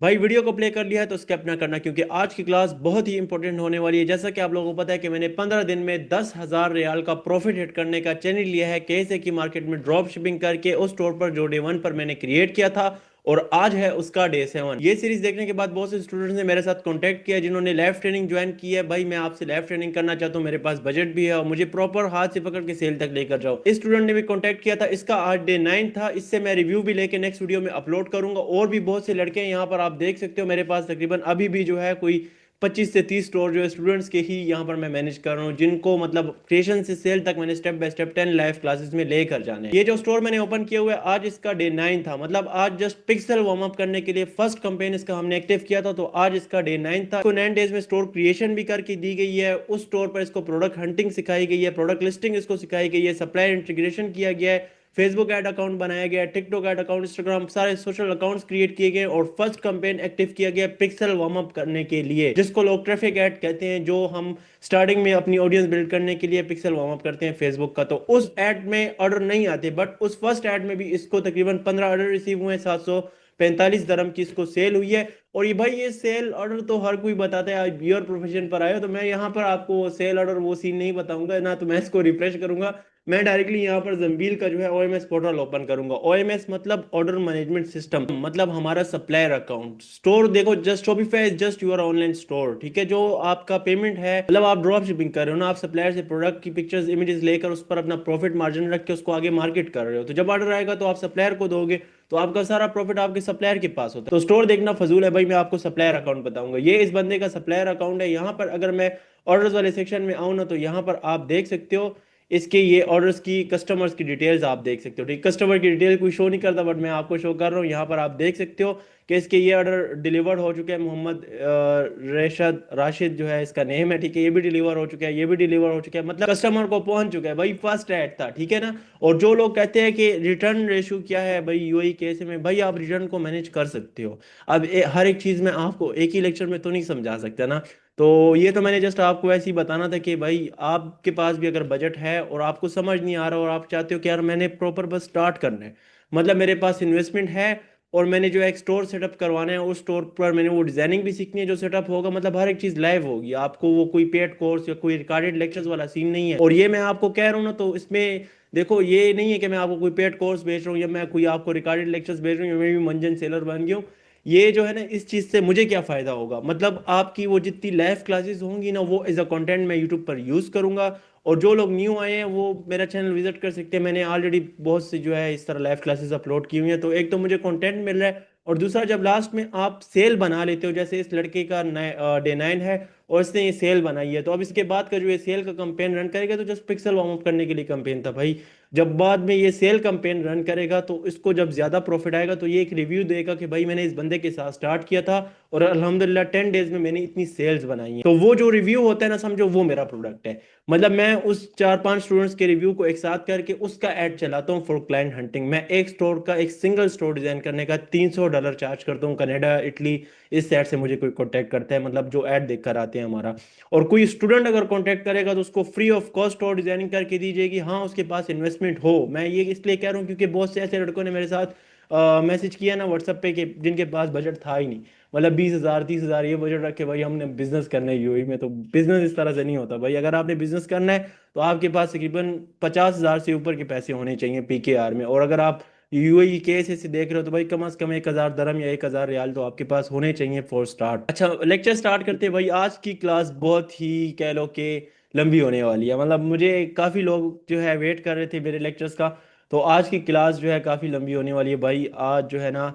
भाई वीडियो को प्ले कर लिया है तो स्किप ना करना, क्योंकि आज की क्लास बहुत ही इंपॉर्टेंट होने वाली है। जैसा कि आप लोगों को पता है कि मैंने 15 दिन में 10,000 रियाल का प्रॉफिट हिट करने का चैलेंज लिया है, कैसे कि मार्केट में ड्रॉप शिपिंग करके उस स्टोर पर जो डे 1 पर मैंने क्रिएट किया था, और आज है उसका डे 7। ये सीरीज देखने के बाद बहुत से स्टूडेंट्स ने मेरे साथ कांटेक्ट किया जिन्होंने लाइव ट्रेनिंग ज्वाइन की है। भाई मैं आपसे लाइव ट्रेनिंग करना चाहता हूँ, मेरे पास बजट भी है और मुझे प्रॉपर हाथ से पकड़ के सेल तक लेकर जाओ। इस स्टूडेंट ने भी कांटेक्ट किया था, इसका आज डे 9 था। इससे मैं रिव्यू भी लेके नेक्स्ट वीडियो में अपलोड करूंगा। और भी बहुत से लड़के हैं यहाँ पर, आप देख सकते हो मेरे पास तकरीबन अभी भी जो है कोई 25 से 30 स्टोर जो है स्टूडेंट्स के ही यहाँ पर मैं मैनेज कर रहा हूँ, जिनको मतलब क्रिएशन से सेल तक मैंने step by step 10 live classes में लेकर जाने हैं। ये जो स्टोर मैंने ओपन किया हुआ है आज इसका डे 9 था, मतलब आज जस्ट पिक्सल वार्म अप करने के लिए फर्स्ट कैंपेन इसका हमने एक्टिव किया था, तो आज इसका डे 9 था। तो 9 डेज में स्टोर क्रिएशन भी करके दी गई है, उस स्टोर पर इसको प्रोडक्ट हंटिंग सिखाई गई है, प्रोडक्ट लिस्टिंग इसको सिखाई गई है, सप्लायर इंटीग्रेशन किया गया है, फेसबुक ऐड अकाउंट बनाया गया, टिकटॉक ऐड अकाउंट, इंस्टाग्राम, सारे सोशल अकाउंट्स क्रिएट किए गए और फर्स्ट कैंपेन एक्टिव किया गया पिक्सल वार्म अप करने के लिए, जिसको लोग ट्रैफिक ऐड कहते हैं, जो हम स्टार्टिंग में अपनी ऑडियंस बिल्ड करने के लिए पिक्सल वार्म अप करते हैं फेसबुक का। तो उस ऐड में ऑर्डर नहीं आते, बट उस फर्स्ट ऐड में भी इसको तकरीबन 15 ऑर्डर रिसीव हुए, 745 दरम की इसको सेल हुई है। और ये भाई ये सेल ऑर्डर तो हर कोई बताता है, आप योर प्रोफेशन पर आए हो, तो मैं यहाँ पर आपको सेल ऑर्डर वो सीन नहीं बताऊंगा ना, तो मैं इसको रिफ्रेश करूंगा। मैं डायरेक्टली यहाँ पर जंबील का जो है ओएमएस पोर्टल ओपन करूंगा। ओएमएस मतलब ऑर्डर मैनेजमेंट सिस्टम, मतलब हमारा सप्लायर अकाउंट। स्टोर देखो, just Shopify is just your online store, ठीक है। जो आपका पेमेंट है, मतलब आप ड्रॉप शिपिंग कर रहे हो ना, आप सप्लायर से प्रोडक्ट की पिक्चर्स इमेजेस लेकर उस पर अपना प्रॉफिट मार्जिन रख के उसको आगे मार्केट कर रहे हो, तो जब ऑर्डर आएगा तो आप सप्लायर को दोगे, तो आपका सारा प्रॉफिट आपके सप्लायर के पास होता है। तो स्टोर देखना फजूल है भाई, मैं आपको सप्लायर अकाउंट बताऊंगा। ये इस बंदे का सप्लायर अकाउंट है। यहाँ पर अगर मैं ऑर्डर्स वाले सेक्शन में आऊँ ना, तो यहाँ पर आप देख सकते हो इसके ये ऑर्डर्स की, कस्टमर्स की डिटेल्स आप देख सकते हो, ठीक। कस्टमर की डिटेल कोई शो नहीं करता, बट मैं आपको शो कर रहा हूँ। यहाँ पर आप देख सकते हो कि इसके ये ऑर्डर डिलीवर्ड हो चुके हैं। मोहम्मद रेशद राशिद जो है इसका नेम है, ठीक है। ये भी डिलीवर हो चुका है, ये भी डिलीवर हो चुका है, मतलब कस्टमर को पहुंच चुका है भाई। फर्स्ट ऐड था, ठीक है ना। और जो लोग कहते हैं कि रिटर्न रेशो क्या है भाई यूएई केस में, भाई आप रिटर्न को मैनेज कर सकते हो। अब हर एक चीज में आपको एक ही लेक्चर में तो नहीं समझा सकता ना। तो ये तो मैंने जस्ट आपको ऐसे ही बताना था कि भाई आपके पास भी अगर बजट है और आपको समझ नहीं आ रहा और आप चाहते हो कि यार मैंने प्रॉपर बस स्टार्ट करना है, मतलब मेरे पास इन्वेस्टमेंट है और मैंने जो एक स्टोर सेटअप करवाना है, उस स्टोर पर मैंने वो डिजाइनिंग भी सीखनी है, जो सेटअप होगा मतलब हर एक चीज लाइव होगी, आपको वो कोई पेड कोर्स या कोई रिकॉर्डेड लेक्चर्स वाला सीन नहीं है। और ये मैं आपको कह रहा हूँ ना, तो इसमें देखो ये नहीं है कि मैं आपको कोई पेड कोर्स भेज रहा हूँ या मैं कोई आपको रिकॉर्डेड लेक्चर्स भेज रहा हूँ या मैं भी मंजन सेलर बन गया हूँ। ये जो है ना, इस चीज से मुझे क्या फायदा होगा, मतलब आपकी वो जितनी लाइव क्लासेस होंगी ना, वो एज अ कंटेंट मैं यूट्यूब पर यूज करूंगा। और जो लोग न्यू आए हैं वो मेरा चैनल विजिट कर सकते हैं, मैंने ऑलरेडी बहुत सी जो है इस तरह लाइव क्लासेस अपलोड की हुई हैं। तो एक तो मुझे कंटेंट मिल रहा है, और दूसरा जब लास्ट में आप सेल बना लेते हो, जैसे इस लड़के का डे 9 है और इसने ये सेल बनाई है, तो अब इसके बाद का जो ये सेल का कंपेन रन करेगा, तो जस्ट पिक्सल वार्म अप करने के लिए कंपेन था भाई। जब बाद में ये सेल कंपेन रन करेगा तो इसको जब ज्यादा प्रॉफिट आएगा, तो ये एक रिव्यू देगा कि भाई मैंने इस बंदे के साथ स्टार्ट किया था और अल्हम्दुलिल्लाह 10 डेज में मैंने इतनी सेल्स बनाई हैं। तो वो जो रिव्यू होता है ना, समझो वो मेरा प्रोडक्ट है। मतलब मैं उस 4-5 स्टूडेंट्स के रिव्यू को एक साथ करके उसका ऐड चलाता हूँ फॉर क्लाइंट हंटिंग। मैं एक स्टोर का, एक सिंगल स्टोर डिजाइन करने का $300 चार्ज करता हूँ। कनाडा, इटली, इस साइड से मुझे कोई कॉन्टैक्ट करता है, मतलब जो ऐड देख कर आते हैं हमारा। और कोई स्टूडेंट अगर कॉन्टैक्ट करेगा तो उसको फ्री ऑफ कॉस्ट और डिजाइनिंग करके दी जाएगी, हाँ उसके पास इन्वेस्टमेंट हो। मैं ये इसलिए कह रहा हूँ क्योंकि बहुत से ऐसे लड़कों ने मेरे साथ मैसेज किया ना व्हाट्सएप पे कि जिनके पास बजट था ही नहीं, मतलब 20,000 30,000 ये बजट रखे भाई हमने बिजनेस करना है यूएई में। तो बिजनेस इस तरह से नहीं होता भाई, अगर आपने बिजनेस करना है तो आपके पास तकरीबन 50,000 से ऊपर के पैसे होने चाहिए पीकेआर में। और अगर आप यूएई के से देख रहे हो तो भाई कम से कम 1,000 दरम या 1,000 रियाल तो आपके पास होने चाहिए फॉर स्टार्ट। अच्छा लेक्चर स्टार्ट करते हैं भाई। आज की क्लास बहुत ही कह लो कि लंबी होने वाली है, मतलब मुझे काफ़ी लोग जो है वेट कर रहे थे मेरे लेक्चर्स का। तो आज की क्लास जो है काफ़ी लंबी होने वाली है भाई। आज जो है ना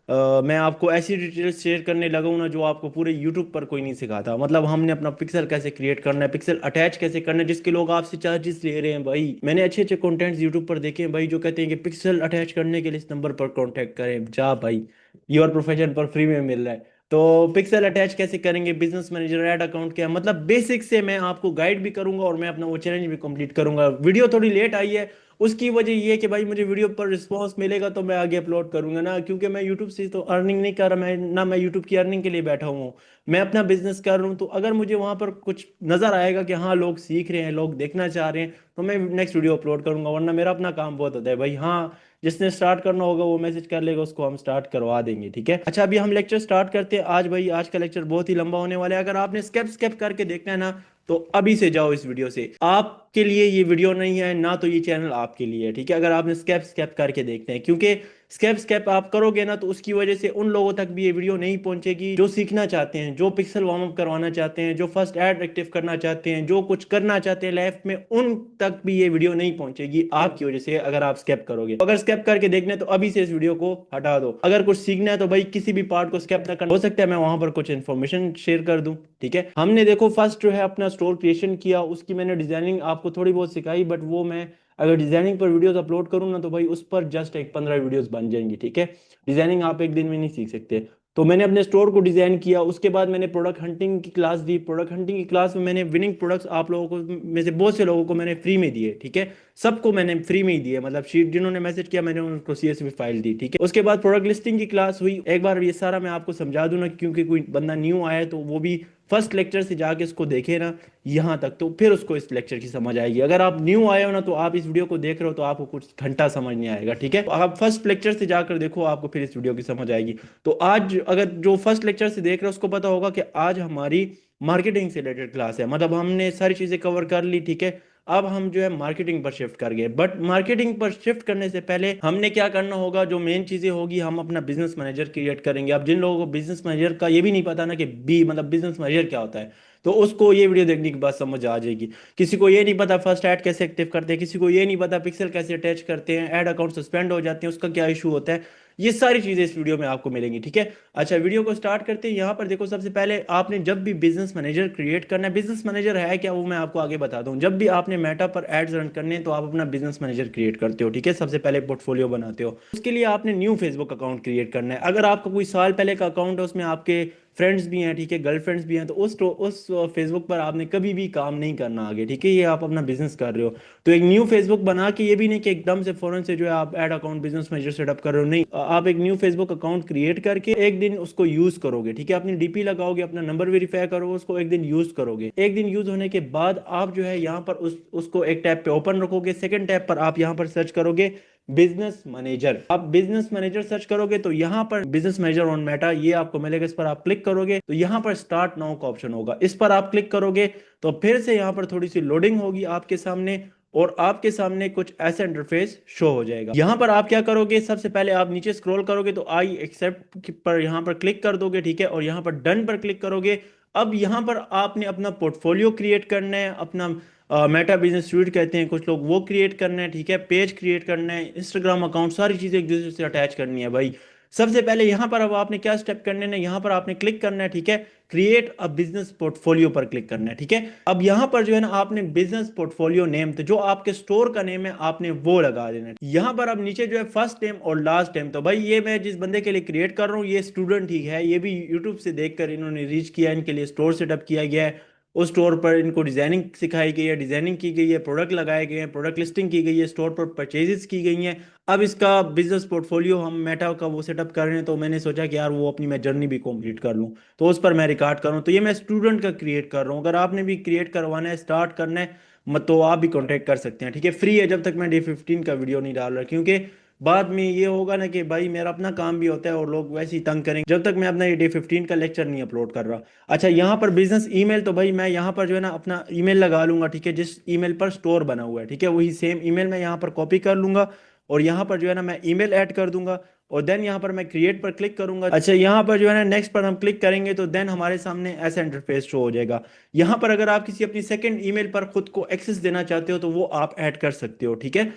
मैं आपको ऐसी डिटेल्स शेयर करने लगा हूँ ना जो आपको पूरे यूट्यूब पर कोई नहीं सिखाता। मतलब हमने अपना पिक्सल कैसे क्रिएट करना है, पिक्सल अटैच कैसे करना है, जिसके लोग आपसे चार्जेस ले रहे हैं भाई। मैंने अच्छे अच्छे कंटेंट्स यूट्यूब पर देखे हैं भाई, जो कहते हैं कि पिक्सल अटैच करने के लिए इस नंबर पर कांटेक्ट करें। जा भाई, योर प्रोफेशन पर फ्री में मिल रहा है। तो पिक्सल अटैच कैसे करेंगे, बिजनेस मैनेजर ऐड अकाउंट क्या है, मतलब बेसिक से मैं आपको गाइड भी करूंगा और मैं अपना वो चैलेंज भी कंप्लीट करूंगा। वीडियो थोड़ी लेट आई है, उसकी वजह ये है कि भाई मुझे वीडियो पर रिस्पांस मिलेगा तो मैं आगे अपलोड करूंगा ना, क्योंकि मैं यूट्यूब से तो अर्निंग नहीं कर रहा, मैं ना मैं यूट्यूब की अर्निंग के लिए बैठा हूँ। मैं अपना बिजनेस कर रहा हूँ, तो अगर मुझे वहां पर कुछ नजर आएगा कि हाँ लोग सीख रहे हैं, लोग देखना चाह रहे हैं, तो मैं नेक्स्ट वीडियो अपलोड करूंगा, वरना मेरा अपना काम बहुत होता है भाई। हाँ जिसने स्टार्ट करना होगा वो मैसेज कर लेगा, उसको हम स्टार्ट करवा देंगे। ठीक है, अच्छा अभी हम लेक्चर स्टार्ट करते हैं। आज भाई आज का लेक्चर बहुत ही लंबा होने वाला है। अगर आपने स्टेप स्टेप करके देखना है ना, तो अभी से जाओ इस वीडियो से। आपके लिए ये वीडियो नहीं है ना, तो ये चैनल आपके लिए है। ठीक है, अगर आपने स्टेप स्टेप करके देखते हैं, क्योंकि स्टेप स्टेप आप करोगे ना, तो उसकी वजह से उन लोगों तक भी ये वीडियो नहीं पहुंचेगी जो सीखना चाहते हैं, जो पिक्सल वार्म अप करवाना चाहते हैं, जो फर्स्ट ऐड एक्टिव करना चाहते हैं, जो कुछ करना चाहते हैं लाइफ में, उन तक भी ये वीडियो नहीं पहुंचेगी आपकी वजह से, अगर आप स्केप करोगे। अगर स्केप करके देखना है तो अभी से इस वीडियो को हटा दो। अगर कुछ सीखना है तो भाई किसी भी पार्ट को स्केप ना करना, हो सकता है मैं वहां पर कुछ इन्फॉर्मेशन शेयर कर दूं। ठीक है, हमने देखो फर्स्ट जो है अपना स्टोर क्रिएशन किया, उसकी मैंने डिजाइनिंग आपको थोड़ी बहुत सिखाई, बट वो मैं अगर डिजाइनिंग पर वीडियोस अपलोड करूँ ना, तो भाई उस पर जस्ट एक 15 वीडियोस बन जाएंगी। ठीक है, डिजाइनिंग आप एक दिन में नहीं सीख सकते। तो मैंने अपने स्टोर को डिजाइन किया, उसके बाद मैंने प्रोडक्ट हंटिंग की क्लास दी। प्रोडक्ट हंटिंग की क्लास में मैंने विनिंग प्रोडक्ट्स आप लोगों को में से बहुत से लोगों को मैंने फ्री में दिए। ठीक है, सबको मैंने फ्री में ही दिए, मतलब शीट जिन्होंने मैसेज किया मैंने उनको CSV फाइल दी। ठीक है, उसके बाद प्रोडक्ट लिस्टिंग की क्लास हुई। एक बार ये सारा मैं आपको समझा दूं ना, क्योंकि कोई बंदा न्यू आया है तो वो भी फर्स्ट लेक्चर से जाके इसको देखे ना यहाँ तक, तो फिर उसको इस लेक्चर की समझ आएगी। अगर आप न्यू आए हो ना, तो आप इस वीडियो को देख रहे हो तो आपको कुछ घंटा समझ नहीं आएगा। ठीक है, तो आप फर्स्ट लेक्चर से जाकर देखो, आपको फिर इस वीडियो की समझ आएगी। तो आज अगर जो फर्स्ट लेक्चर से देख रहे हो उसको पता होगा कि आज हमारी मार्केटिंग से रिलेटेड क्लास है, मतलब हमने सारी चीजें कवर कर ली। ठीक है, अब हम जो है मार्केटिंग पर शिफ्ट कर गए, बट मार्केटिंग पर शिफ्ट करने से पहले हमने क्या करना होगा, जो मेन चीजें होगी, हम अपना बिजनेस मैनेजर क्रिएट करेंगे। अब जिन लोगों को बिजनेस मैनेजर का ये भी नहीं पता ना कि बी मतलब बिजनेस मैनेजर क्या होता है, तो उसको ये वीडियो देखने के बाद समझ आ जाएगी। किसी को ये नहीं पता फर्स्ट ऐड कैसे एक्टिव करते हैं, किसी को ये नहीं पता पिक्सल कैसे अटैच करते हैं, ऐड अकाउंट सस्पेंड हो जाते हैं उसका क्या इशू होता है, ये सारी चीजें इस वीडियो में आपको मिलेंगी। ठीक है, अच्छा वीडियो को स्टार्ट करते हैं। यहाँ पर देखो, सबसे पहले आपने जब भी बिजनेस मैनेजर क्रिएट करना है, बिजनेस मैनेजर है क्या वो मैं आपको आगे बता दूं। जब भी आपने मेटा पर एड्स रन करने हैं तो आप अपना बिजनेस मैनेजर क्रिएट करते हो। ठीक है, सबसे पहले पोर्टफोलियो बनाते हो, उसके लिए आपने न्यू फेसबुक अकाउंट क्रिएट करना है। अगर आपका कोई साल पहले का अकाउंट है, उसमें आपके फ्रेंड्स भी हैं, ठीक है, गर्लफ्रेंड्स भी हैं, तो उस फेसबुक पर आपने कभी भी काम नहीं करना आगे। ठीक है, ये आप अपना बिजनेस कर रहे हो, तो एक न्यू फेसबुक बना के, ये भी नहीं कि एकदम से फौरन से जो है आप add account business manager setup कर रहे हो, नहीं, आप एक न्यू फेसबुक अकाउंट क्रिएट करके एक दिन उसको यूज करोगे। ठीक है, अपनी डीपी लगाओगे, अपना नंबर वेरीफाई करोगे, उसको एक दिन यूज करोगे। एक दिन यूज होने के बाद आप जो है यहाँ पर उसको एक टैब पे ओपन रखोगे। सेकंड टैब पर आप यहाँ पर सर्च करोगे बिजनेस मैनेजर। आप बिजनेस मैनेजर सर्च करोगे तो यहाँ पर बिजनेस मैनेजर ऑन मेटा ये आपको मिलेगा। इस पर आप क्लिक करोगे तो यहाँ पर स्टार्ट नाउ का ऑप्शन होगा, इस पर आप क्लिक करोगे तो फिर से यहाँ पर थोड़ी सी लोडिंग होगी आपके सामने, और आपके सामने कुछ ऐसा इंटरफेस शो हो जाएगा। यहां पर आप क्या करोगे, सबसे पहले आप नीचे स्क्रॉल करोगे तो आई एक्सेप्ट पर यहां पर क्लिक कर दोगे। ठीक है, और यहां पर डन पर क्लिक करोगे। अब यहां पर आपने अपना पोर्टफोलियो क्रिएट करना है, अपना मेटा बिजनेस स्यूट कहते हैं कुछ लोग, वो क्रिएट करना है। ठीक है, पेज क्रिएट करना है, इंस्टाग्राम अकाउंट, सारी चीजें एक दूसरे से अटैच करनी है भाई। सबसे पहले यहां पर अब आपने क्या स्टेप करने हैं, यहां पर आपने क्लिक करना है। ठीक है, क्रिएट अ बिजनेस पोर्टफोलियो पर क्लिक करना है। ठीक है, अब यहां पर जो है ना आपने बिजनेस पोर्टफोलियो नेम, तो जो आपके स्टोर का नेम है आपने वो लगा देना है। यहां पर अब नीचे जो है फर्स्ट नेम और लास्ट नेम, तो भाई ये मैं जिस बंदे के लिए क्रिएट कर रहा हूँ ये स्टूडेंट ही है, ये भी यूट्यूब से देखकर इन्होंने रीच किया, इनके लिए स्टोर सेटअप किया गया है, उस स्टोर पर इनको डिजाइनिंग सिखाई गई है, डिजाइनिंग की गई है, प्रोडक्ट लगाए गए हैं, प्रोडक्ट लिस्टिंग की गई है, स्टोर पर परचेजेस की गई हैं। अब इसका बिजनेस पोर्टफोलियो हम मेटा का वो सेटअप कर रहे हैं, तो मैंने सोचा कि यार वो अपनी मैं जर्नी भी कंप्लीट कर लूँ, तो उस पर मैं रिकॉर्ड कर रहा हूँ। तो ये मैं स्टूडेंट का क्रिएट कर रहा हूँ, अगर आपने भी क्रिएट करवाना है, स्टार्ट करना है तो आप भी कॉन्टेक्ट कर सकते हैं। ठीक है, फ्री है जब तक मैं डे 15 का वीडियो नहीं डाल रहा, क्योंकि बाद में ये होगा ना कि भाई मेरा अपना काम भी होता है और लोग वैसे ही तंग करेंगे जब तक मैं अपना ये डे 15 का लेक्चर नहीं अपलोड कर रहा। अच्छा, यहाँ पर बिजनेस ईमेल, तो भाई मैं यहाँ पर जो है ना अपना ईमेल लगा लूंगा। ठीक है, जिस ईमेल पर स्टोर बना हुआ है, ठीक है, वही सेम ईमेल मैं यहाँ पर कॉपी कर लूंगा और यहाँ पर जो है ना मैं ईमेल ऐड कर दूंगा, और देन यहाँ पर मैं क्रिएट पर क्लिक करूंगा। अच्छा, यहाँ पर जो है ना नेक्स्ट पर हम क्लिक करेंगे तो देन हमारे सामने ऐसा इंटरफेस शो हो जाएगा। यहाँ पर अगर आप किसी अपनी सेकंड ईमेल पर खुद को एक्सेस देना चाहते हो तो वो आप ऐड कर सकते हो। ठीक है,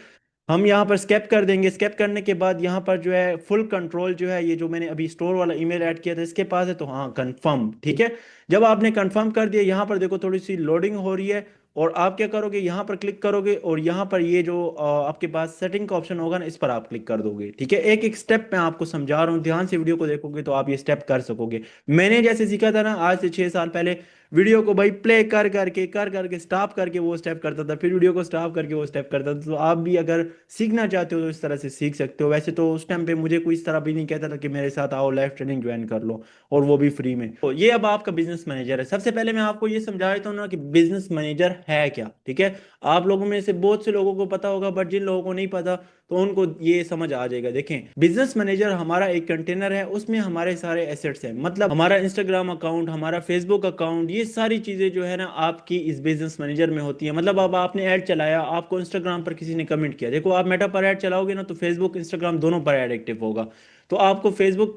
हम यहाँ पर स्केप कर देंगे। स्केप करने के बाद यहाँ पर जो है फुल कंट्रोल जो है, ये जो मैंने अभी स्टोर वाला ईमेल ऐड किया था इसके पास है, तो हाँ कंफर्म। ठीक है, जब आपने कंफर्म कर दिया, यहाँ पर देखो थोड़ी सी लोडिंग हो रही है, और आप क्या करोगे, यहाँ पर क्लिक करोगे और यहाँ पर ये जो आपके पास सेटिंग का ऑप्शन होगा ना, इस पर आप क्लिक कर दोगे। ठीक है, एक एक स्टेप मैं आपको समझा रहा हूँ, ध्यान से वीडियो को देखोगे तो आप ये स्टेप कर सकोगे। मैंने जैसे सीखा था ना आज से 6 साल पहले, वीडियो को भाई प्ले कर करके स्टॉप करके वो स्टेप करता था, फिर वीडियो को स्टॉप करके वो स्टेप करता था। तो आप भी अगर सीखना चाहते हो तो इस तरह से सीख सकते हो। वैसे तो उस टाइम पे मुझे कोई इस तरह भी नहीं कहता था कि मेरे साथ आओ लाइव ट्रेनिंग ज्वाइन कर लो, और वो भी फ्री में। तो ये अब आपका बिजनेस मैनेजर है। सबसे पहले मैं आपको ये समझा देता हूँ ना कि बिजनेस मैनेजर है क्या। ठीक है, आप लोगों में से बहुत से लोगों को पता होगा, बट जिन लोगों को नहीं पता तो उनको ये समझ आ जाएगा। देखें, बिजनेस मैनेजर हमारा एक कंटेनर है, उसमें हमारे सारे एसेट्स हैं, मतलब हमारा इंस्टाग्राम अकाउंट, हमारा फेसबुक अकाउंट, ये सारी चीजें जो है ना आपकी इस बिजनेस मैनेजर में होती है। मतलब अब आपने ऐड चलाया, आपको इंस्टाग्राम पर किसी ने कमेंट किया, देखो आप मेटा पर ऐड चलाओगे ना तो फेसबुक इंस्टाग्राम दोनों पर ऐड एक्टिव होगा। तो आपको फेसबुक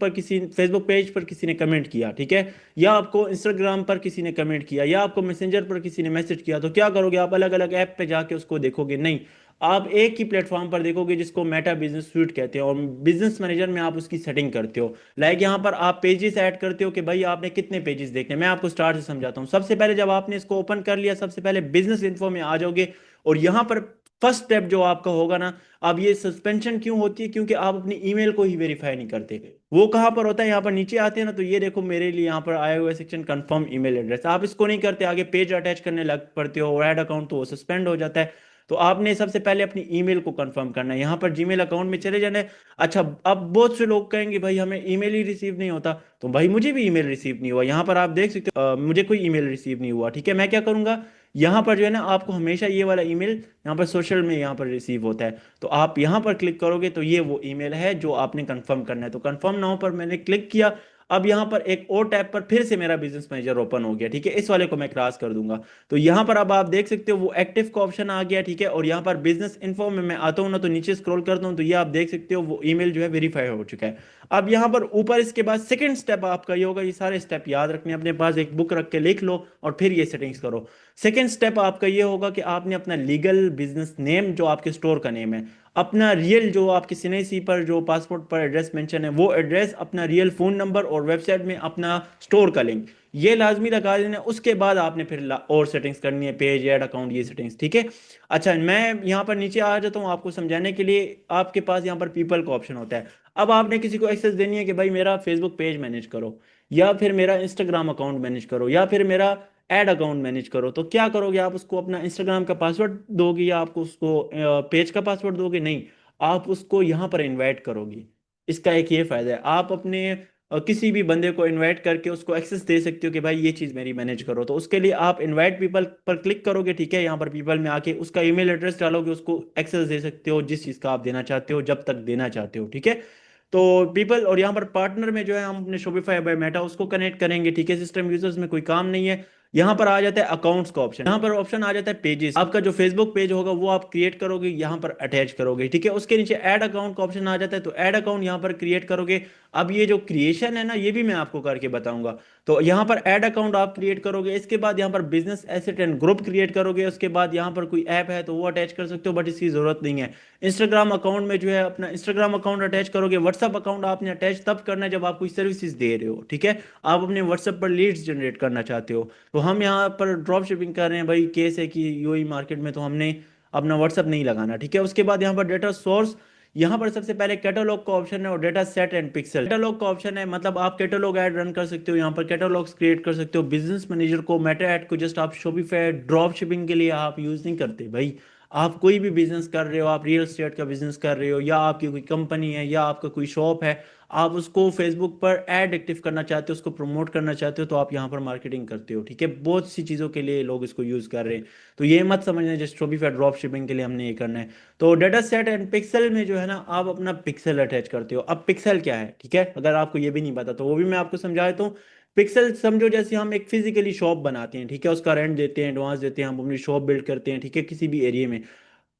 पेज पर किसी ने कमेंट किया, ठीक है, या आपको इंस्टाग्राम पर किसी ने कमेंट किया, या आपको मैसेंजर पर किसी ने मैसेज किया, तो क्या करोगे आप? अलग अलग ऐप पे जाके उसको देखोगे? नहीं, आप एक ही प्लेटफॉर्म पर देखोगे जिसको मेटा बिजनेस स्वीट कहते हैं, और बिजनेस मैनेजर में आप उसकी सेटिंग करते हो। लाइक यहाँ पर आप पेजेस ऐड करते हो कि भाई आपने कितने पेजेस देखने। मैं आपको स्टार्ट से समझाता हूँ। सबसे पहले जब आपने इसको ओपन कर लिया, सबसे पहले बिजनेस इन्फो में आ जाओगे, और यहाँ पर फर्स्ट स्टेप जो आपका होगा ना, अब ये सस्पेंशन क्यों होती है? क्योंकि आप अपनी ईमेल को ही वेरीफाई नहीं करते। वो कहाँ पर होता है? यहाँ पर नीचे आते हैं ना, तो ये देखो मेरे लिए यहाँ पर आया हुआ सेक्शन कंफर्म ईमेल एड्रेस, आप इसको नहीं करते, आगे पेज अटैच करने लग पड़ते हो, और ऐड अकाउंट तो वो सस्पेंड हो जाता है। तो आपने सबसे पहले अपनी ईमेल को कंफर्म करना है, यहाँ पर जीमेल अकाउंट में चले जाना है। अच्छा, अब बहुत से लोग कहेंगे भाई हमें ईमेल ही रिसीव नहीं होता, तो भाई मुझे भी ईमेल रिसीव नहीं हुआ। यहाँ पर आप देख सकते हो मुझे कोई ईमेल रिसीव नहीं हुआ, ठीक है। मैं क्या करूंगा, यहाँ पर जो है ना आपको हमेशा ये वाला ईमेल यहाँ पर सोशल में यहाँ पर रिसीव होता है, तो आप यहाँ पर क्लिक करोगे तो ये वो ईमेल है जो आपने कंफर्म करना है। तो कंफर्म नाउ पर मैंने क्लिक किया। अब यहाँ पर एक और टैब पर फिर से मेरा बिजनेस मैनेजर ओपन हो गया, ठीक है। इस वाले को मैं क्रॉस कर दूंगा, तो यहाँ पर अब आप देख सकते हो वो एक्टिव का ऑप्शन आ गया, ठीक है। और यहाँ पर बिजनेस इन्फो में मैं आता हूँ ना, तो नीचे स्क्रॉल करता हूँ, तो ये आप देख सकते हो वो ईमेल जो है वेरीफाई हो चुका है। अब यहाँ पर ऊपर इसके बाद सेकंड स्टेप आपका ये होगा, ये सारे स्टेप याद रखने अपने पास, एक बुक रख के लिख लो और फिर ये सेटिंग्स करो। सेकंड स्टेप आपका ये होगा कि आपने अपना लीगल बिजनेस नेम जो आपके स्टोर का नेम है, अपना रियल जो आपके सीएनसी पर जो पासपोर्ट पर एड्रेस मेंशन है वो एड्रेस, अपना रियल फोन नंबर, और वेबसाइट में अपना स्टोर का लिंक, ये लाजमी लगा देना है। उसके बाद आपने फिर और सेटिंग्स करनी है, पेज ऐड अकाउंट ये सेटिंग्स, ठीक है। अच्छा, मैं यहाँ पर नीचे आ जाता हूँ आपको समझाने के लिए। आपके पास यहाँ पर पीपल का ऑप्शन होता है। अब आपने किसी को एक्सेस देनी है कि भाई मेरा फेसबुक पेज मैनेज करो, या फिर मेरा इंस्टाग्राम अकाउंट मैनेज करो, या फिर मेरा ऐड अकाउंट मैनेज करो, तो क्या करोगे आप? उसको अपना इंस्टाग्राम का पासवर्ड दोगे, या आपको उसको पेज का पासवर्ड दोगे? नहीं, आप उसको यहाँ पर इनवाइट करोगे। इसका एक ये फायदा है, आप अपने किसी भी बंदे को इनवाइट करके उसको एक्सेस दे सकते हो कि भाई ये चीज मेरी मैनेज करो। तो उसके लिए आप इनवाइट पीपल पर क्लिक करोगे, ठीक है। यहाँ पर पीपल में आके उसका ईमेल एड्रेस डालोगे, उसको एक्सेस दे सकते हो जिस चीज का आप देना चाहते हो, जब तक देना चाहते हो, ठीक है। तो पीपल, और यहाँ पर पार्टनर में जो है हम अपने शॉपिफाई बाय मेटा उसको कनेक्ट करेंगे, ठीक है। सिस्टम यूजर्स में कोई काम नहीं है। यहाँ पर आ जाता है अकाउंट्स का ऑप्शन, यहाँ पर ऑप्शन आ जाता है पेजेस। आपका जो फेसबुक पेज होगा वो आप क्रिएट करोगे, यहाँ पर अटैच करोगे, ठीक है। उसके नीचे ऐड अकाउंट का ऑप्शन आ जाता है, तो ऐड अकाउंट यहाँ पर क्रिएट करोगे। अब ये जो क्रिएशन है ना, ये भी मैं आपको करके बताऊंगा। तो यहाँ पर ऐड अकाउंट आप क्रिएट करोगे, इसके बाद यहाँ पर business asset and group create करोगे, उसके बाद यहाँ पर कोई ऐप है तो वो अटैच कर सकते हो, बट इसकी जरूरत नहीं है। इंस्टाग्राम अकाउंट में जो है अपना इंस्टाग्राम अकाउंट अटैच करोगे। व्हाट्सअप अकाउंट आपने अटैच तब करना है जब आप कोई सर्विसेज दे रहे हो, ठीक है। आप अपने व्हाट्सएप पर लीड्स जनरेट करना चाहते हो, तो हम यहाँ पर ड्रॉप शिपिंग कर रहे हैं भाई, केस है कि यूएई मार्केट में, तो हमने अपना व्हाट्सएप नहीं लगाना, ठीक है। उसके बाद यहाँ पर डेटा सोर्स, यहाँ पर सबसे पहले कैटलॉग का ऑप्शन है, और data set and pixel. Catalogue का ऑप्शन है, मतलब आप कैटलॉग ऐड रन कर सकते हो, यहाँ पर कैटलॉग्स क्रिएट कर सकते हो। बिजनेस मैनेजर को, मेटा ऐड को जस्ट आप शॉपिफाई ड्रॉप शिपिंग के लिए आप यूज नहीं करते भाई। आप कोई भी बिजनेस कर रहे हो, आप रियल एस्टेट का बिजनेस कर रहे हो, या आपकी कोई कंपनी है, या आपका कोई शॉप है, आप उसको फेसबुक पर ऐड एक्टिव करना चाहते हो, उसको प्रमोट करना चाहते हो, तो आप यहाँ पर मार्केटिंग करते हो, ठीक है। बहुत सी चीज़ों के लिए लोग इसको यूज़ कर रहे हैं, तो ये मत समझना जस्ट शॉपिफाई ड्रॉप शिपिंग के लिए हमने ये करना है। तो डेटा सेट एंड पिक्सल में जो है ना, आप अपना पिक्सल अटैच करते हो। अब पिक्सल क्या है, ठीक है, अगर आपको ये भी नहीं पता तो वो भी मैं आपको समझा देता हूँ। पिक्सल समझो जैसे हम एक फिजिकली शॉप बनाते हैं, ठीक है, उसका रेंट देते हैं, एडवांस देते हैं, हम अपनी शॉप बिल्ड करते हैं, ठीक है, किसी भी एरिया में।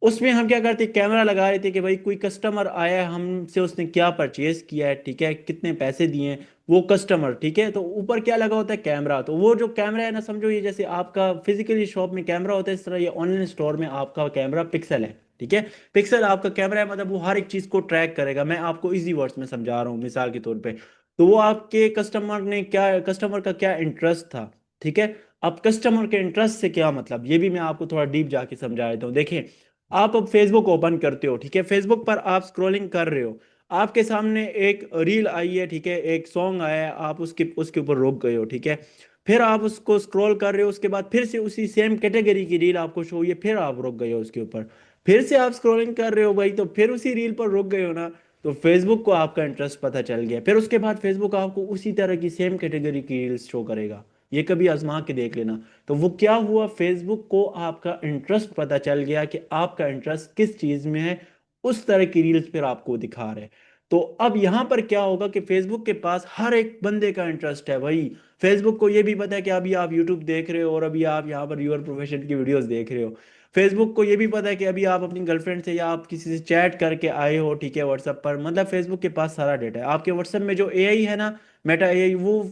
उसमें हम क्या करते हैं, कैमरा लगा रहे थे कि भाई कोई कस्टमर आया है हमसे, उसने क्या परचेज किया है, ठीक है, कितने पैसे दिए हैं वो कस्टमर, ठीक है। तो ऊपर क्या लगा होता है, कैमरा। तो वो जो कैमरा है ना, समझो ये जैसे आपका फिजिकली शॉप में कैमरा होता है, इस तरह ये ऑनलाइन स्टोर में आपका कैमरा पिक्सल है, ठीक है। पिक्सल आपका कैमरा है, मतलब वो हर एक चीज को ट्रैक करेगा। मैं आपको इजी वर्ड्स में समझा रहा हूँ मिसाल के तौर पे। तो वो आपके कस्टमर का क्या इंटरेस्ट था, ठीक है। अब कस्टमर के इंटरेस्ट से क्या मतलब, ये भी मैं आपको थोड़ा डीप जाके समझा देता हूँ। देखिए, आप अब फेसबुक ओपन करते हो, ठीक है, फेसबुक पर आप स्क्रॉलिंग कर रहे हो, आपके सामने एक रील आई है, ठीक है, एक सॉन्ग आया है, आप उसके उसके ऊपर रुक गए हो, ठीक है। फिर आप उसको स्क्रॉल कर रहे हो, उसके बाद फिर से उसी सेम कैटेगरी की रील आपको शो हुई है, फिर आप रुक गए हो उसके ऊपर। फिर से आप स्क्रॉलिंग कर रहे हो भाई, तो फिर उसी रील पर रुक गए हो ना। तो फेसबुक को आपका इंटरेस्ट पता चल गया, फिर उसके बाद फेसबुक आपको उसी तरह की सेम कैटेगरी की रील्स शो करेगा। ये कभी आजमा के देख लेना। तो वो क्या हुआ, फेसबुक को आपका इंटरेस्ट पता चल गया कि आपका इंटरेस्ट किस चीज में है, उस तरह की रील्स फिर आपको दिखा रहे हैं। तो अब यहाँ पर क्या होगा कि फेसबुक के पास हर एक बंदे का इंटरेस्ट है भाई। फेसबुक को ये भी पता है कि अभी आप यूट्यूब देख रहे हो और अभी आप यहाँ पर यूर प्रोफेशन की वीडियोस देख रहे हो। फेसबुक को ये भी पता है कि अभी आप अपनी गर्लफ्रेंड से या आप किसी से चैट करके आए हो, ठीक है, व्हाट्सएप पर। मतलब फेसबुक के पास सारा डेटा है। आपके व्हाट्सएप में जो एआई है ना, मेटा एआई, वो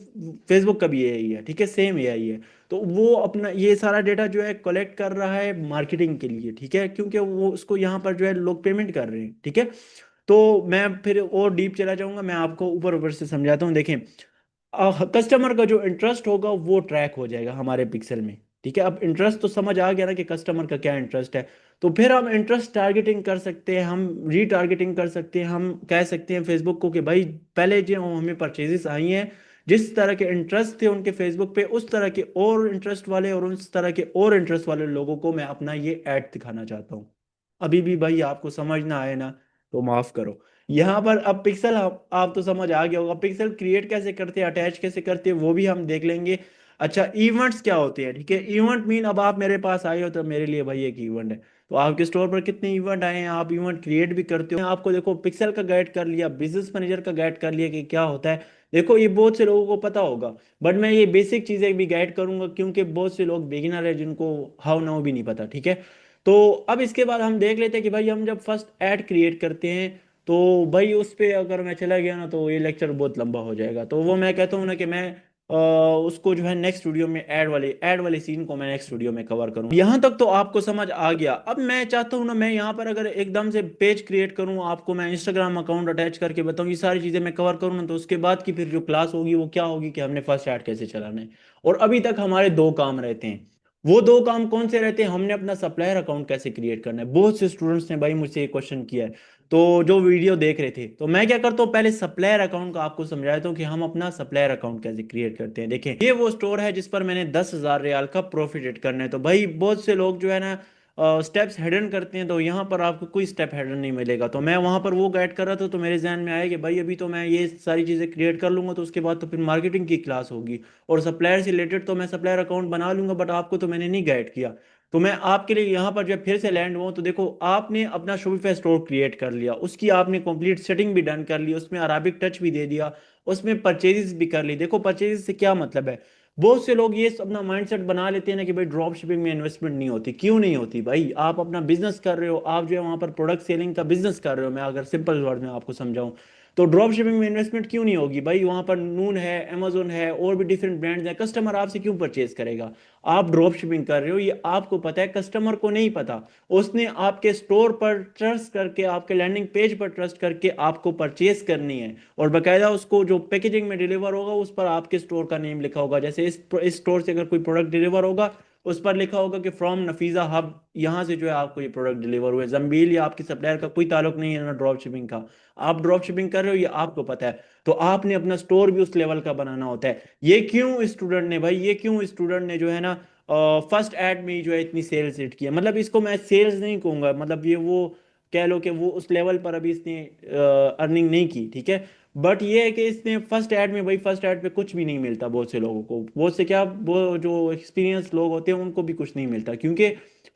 फेसबुक का भी एआई है, ठीक है, सेम एआई है। तो वो अपना ये सारा डेटा जो है कलेक्ट कर रहा है मार्केटिंग के लिए, ठीक है, क्योंकि वो उसको यहाँ पर जो है लोग पेमेंट कर रहे हैं, ठीक है। तो मैं फिर और डीप चला जाऊंगा, मैं आपको ऊपर ऊपर से समझाता हूँ। देखें, कस्टमर का जो इंटरेस्ट होगा वो ट्रैक हो जाएगा हमारे पिक्सल में, ठीक है। अब इंटरेस्ट तो समझ आ गया ना कि कस्टमर का क्या इंटरेस्ट है। तो फिर हम इंटरेस्ट टारगेटिंग कर सकते हैं, हम रीटारगेटिंग कर सकते हैं। हम कह सकते हैं फेसबुक को कि भाई पहले जो हमें परचेजेस आई हैं, जिस तरह के इंटरेस्ट थे उनके फेसबुक पे, उस तरह के और इंटरेस्ट वाले और उस तरह के और इंटरेस्ट वाले लोगों को मैं अपना ये ऐड दिखाना चाहता हूँ। अभी भी भाई आपको समझ ना आए ना, तो माफ करो। यहाँ पर अब पिक्सल आप तो समझ आ गया होगा। पिक्सल क्रिएट कैसे करते हैं, अटैच कैसे करते हैं, वो भी हम देख लेंगे। अच्छा, इवेंट्स क्या होते हैं, ठीक है। इवेंट मीन, अब आप मेरे पास आए हो तो मेरे लिए भाई एक इवेंट है। तो आपके स्टोर पर कितने इवेंट आए हैं, आप इवेंट क्रिएट भी करते हो। मैं आपको देखो पिक्सल का गाइड कर लिया, बिजनेस मैनेजर का गाइड कर लिया कि क्या होता है। देखो ये बहुत से लोगों को पता होगा, बट मैं ये बेसिक चीजें भी गाइड करूंगा क्योंकि बहुत से लोग बिगिनर है जिनको हाउ नाउ भी नहीं पता, ठीक है। तो अब इसके बाद हम देख लेते हैं कि भाई हम जब फर्स्ट ऐड क्रिएट करते हैं, तो भाई उस पे अगर मैं चला गया ना तो ये लेक्चर बहुत लंबा हो जाएगा। तो वो मैं कहता हूँ ना कि मैं उसको जो है नेक्स्ट वीडियो में ऐड वाले सीन को मैं नेक्स्ट वीडियो में कवर करूँ। यहाँ तक तो आपको समझ आ गया। अब मैं चाहता हूँ ना, मैं यहाँ पर अगर एकदम से पेज क्रिएट करूँ, आपको मैं इंस्टाग्राम अकाउंट अटैच करके बताऊँ, ये सारी चीज़ें मैं कवर करूँ ना, तो उसके बाद की फिर जो क्लास होगी वो क्या होगी कि हमने फर्स्ट ऐड कैसे चलाना है। और अभी तक हमारे दो काम रहते हैं। वो दो काम कौन से रहते हैं, हमने अपना सप्लायर अकाउंट कैसे क्रिएट करना है। बहुत से स्टूडेंट्स ने भाई मुझसे ये क्वेश्चन किया है, तो जो वीडियो देख रहे थे। तो मैं क्या करता हूँ, पहले सप्लायर अकाउंट का आपको समझा देता हूँ कि हम अपना सप्लायर अकाउंट कैसे क्रिएट करते हैं। देखें, ये वो स्टोर है जिस पर मैंने 10,000 रियाल का प्रॉफिट एड करना है। तो भाई बहुत से लोग जो है ना स्टेप्स हिडन करते हैं, तो यहाँ पर आपको कोई स्टेप हिडन नहीं मिलेगा। तो मैं वहां पर वो गाइड कर रहा था, तो मेरे जहन में आया कि भाई अभी तो मैं ये सारी चीज़ें क्रिएट कर लूंगा, तो उसके बाद तो फिर मार्केटिंग की क्लास होगी और सप्लायर से रिलेटेड तो मैं सप्लायर अकाउंट बना लूंगा, बट आपको तो मैंने नहीं गाइड किया। तो मैं आपके लिए यहाँ पर जब फिर से लैंड हुआ, तो देखो आपने अपना शोपिफाई स्टोर क्रिएट कर लिया, उसकी आपने कंप्लीट सेटिंग भी डन कर ली, उसमें अराबिक टच भी दे दिया, उसमें परचेजेस भी कर ली। देखो परचेजेस से क्या मतलब है, बहुत से लोग ये अपना माइंडसेट बना लेते हैं ना कि भाई ड्रॉप शिपिंग में इन्वेस्टमेंट नहीं होती। क्यों नहीं होती भाई, आप अपना बिजनेस कर रहे हो, आप जो है वहां पर प्रोडक्ट सेलिंग का बिजनेस कर रहे हो। मैं अगर सिंपल वर्ड में आपको समझाऊं, तो ड्रॉप शिपिंग में इन्वेस्टमेंट क्यों नहीं होगी भाई। वहां पर नून है, अमेजोन है, और भी डिफरेंट ब्रांड्स हैं। कस्टमर आपसे क्यों परचेज करेगा। आप ड्रॉप शिपिंग कर रहे हो, ये आपको पता है, कस्टमर को नहीं पता। उसने आपके स्टोर पर ट्रस्ट करके, आपके लैंडिंग पेज पर ट्रस्ट करके आपको परचेज करनी है, और बकायदा उसको जो पैकेजिंग में डिलीवर होगा उस पर आपके स्टोर का नेम लिखा होगा। जैसे इस स्टोर से अगर कोई प्रोडक्ट डिलीवर होगा, उस पर लिखा होगा कि फ्रॉम नफीजा हब, यहाँ से जो है आपको ये प्रोडक्ट डिलीवर हुए। जंबील या आपके सप्लायर का कोई ताल्लुक नहीं है ना ड्रॉप शिपिंग का। आप ड्रॉप शिपिंग कर रहे हो, ये आपको पता है। तो आपने अपना स्टोर भी उस लेवल का बनाना होता है। ये क्यों स्टूडेंट ने जो है ना फर्स्ट ऐड में ही जो है इतनी सेल्स हिट किया। मतलब इसको मैं सेल्स नहीं कहूंगा, मतलब ये वो कह लो कि वो उस लेवल पर अभी इसने अर्निंग नहीं की, ठीक है। बट ये है कि इसने फर्स्ट ऐड में, भाई फर्स्ट ऐड पे कुछ भी नहीं मिलता बहुत से लोगों को। बहुत से क्या, वो जो एक्सपीरियंस लोग होते हैं उनको भी कुछ नहीं मिलता, क्योंकि